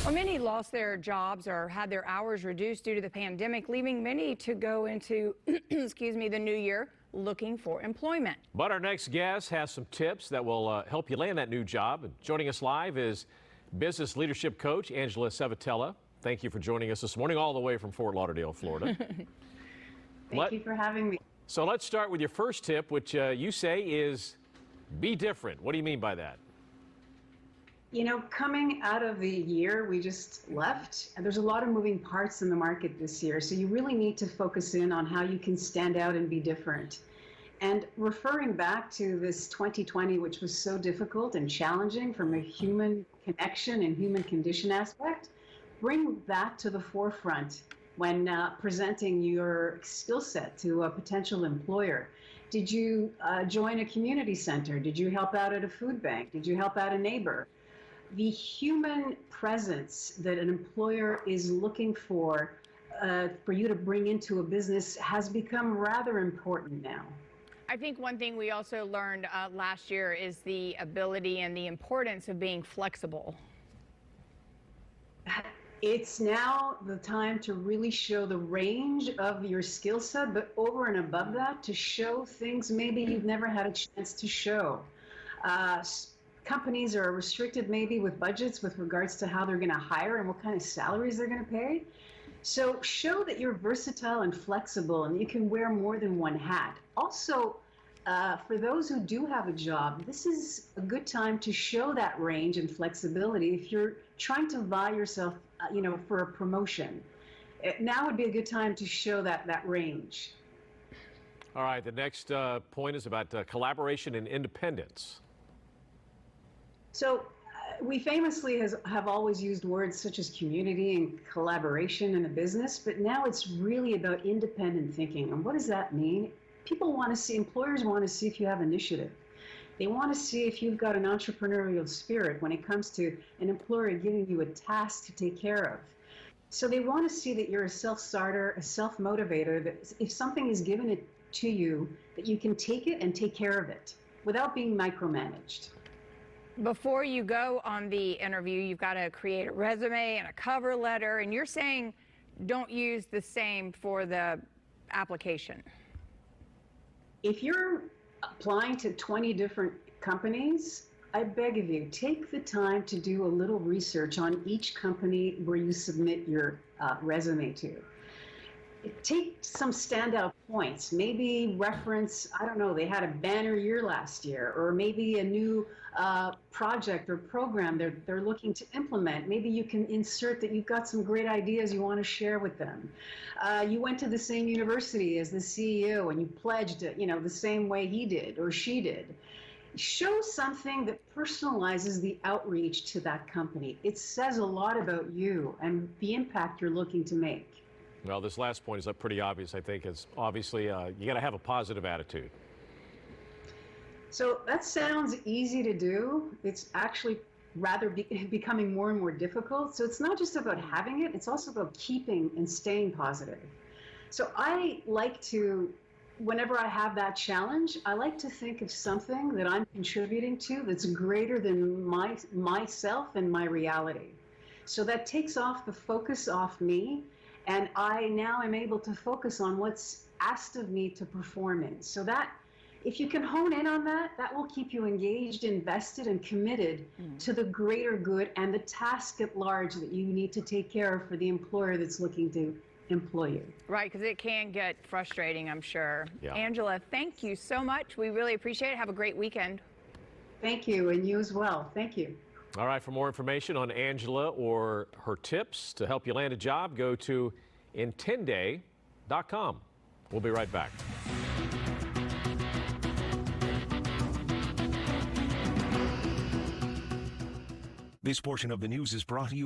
Well, many lost their jobs or had their hours reduced due to the pandemic, leaving many to go into, excuse me, the new year looking for employment. But our next guest has some tips that will help you land that new job. And joining us live is business leadership coach Angela Civitella. Thank you for joining us this morning, all the way from Fort Lauderdale, Florida. Thank you for having me. So let's start with your first tip, which you say is be different. What do you mean by that? You know, coming out of the year we just left, there's a lot of moving parts in the market this year. So you really need to focus in on how you can stand out and be different. And referring back to this 2020, which was so difficult and challenging from a human connection and human condition aspect, bring that to the forefront when presenting your skill set to a potential employer. Did you join a community center? Did you help out at a food bank? Did you help out a neighbor? The human presence that an employer is looking for you to bring into a business has become rather important now. I think one thing we also learned last year is the ability and the importance of being flexible. It's now the time to really show the range of your skill set, but over and above that, to show things maybe you've never had a chance to show. Companies are restricted maybe with budgets with regards to how they're going to hire and what kind of salaries they're going to pay. So show that you're versatile and flexible and you can wear more than one hat. Also, for those who do have a job, this is a good time to show that range and flexibility if you're trying to vie yourself, for a promotion. Now would be a good time to show that range. All right, the next point is about collaboration and independence. So we famously have always used words such as community and collaboration in a business, but now it's really about independent thinking. And what does that mean? People want to see, employers want to see if you have initiative. They want to see if you've got an entrepreneurial spirit when it comes to an employer giving you a task to take care of. So they want to see that you're a self-starter, a self-motivator, that if something is given it to you, that you can take it and take care of it without being micromanaged. Before you go on the interview, you've got to create a resume and a cover letter, and you're saying don't use the same for the application. If you're applying to 20 different companies, I beg of you, take the time to do a little research on each company where you submit your resume to. Take some standout points, maybe reference, I don't know, they had a banner year last year, or maybe a new project or program they're looking to implement. Maybe you can insert that you've got some great ideas you want to share with them. You went to the same university as the CEO and you pledged, the same way he did or she did. Show something that personalizes the outreach to that company. It says a lot about you and the impact you're looking to make. Well, this last point is pretty obvious, I think. It's obviously you got to have a positive attitude. So that sounds easy to do. It's actually rather becoming more and more difficult. So it's not just about having it, it's also about keeping and staying positive. So I like to, whenever I have that challenge, I like to think of something that I'm contributing to that's greater than myself and my reality. So that takes off the focus off me. And I now am able to focus on what's asked of me to perform in. So that, if you can hone in on that, that will keep you engaged, invested, and committed to the greater good and the task at large that you need to take care of for the employer that's looking to employ you. Right, because it can get frustrating, I'm sure. Yeah. Angela, thank you so much. We really appreciate it. Have a great weekend. Thank you, and you as well. Thank you. All right, for more information on Angela or her tips to help you land a job, go to Intinde.com. We'll be right back. This portion of the news is brought to you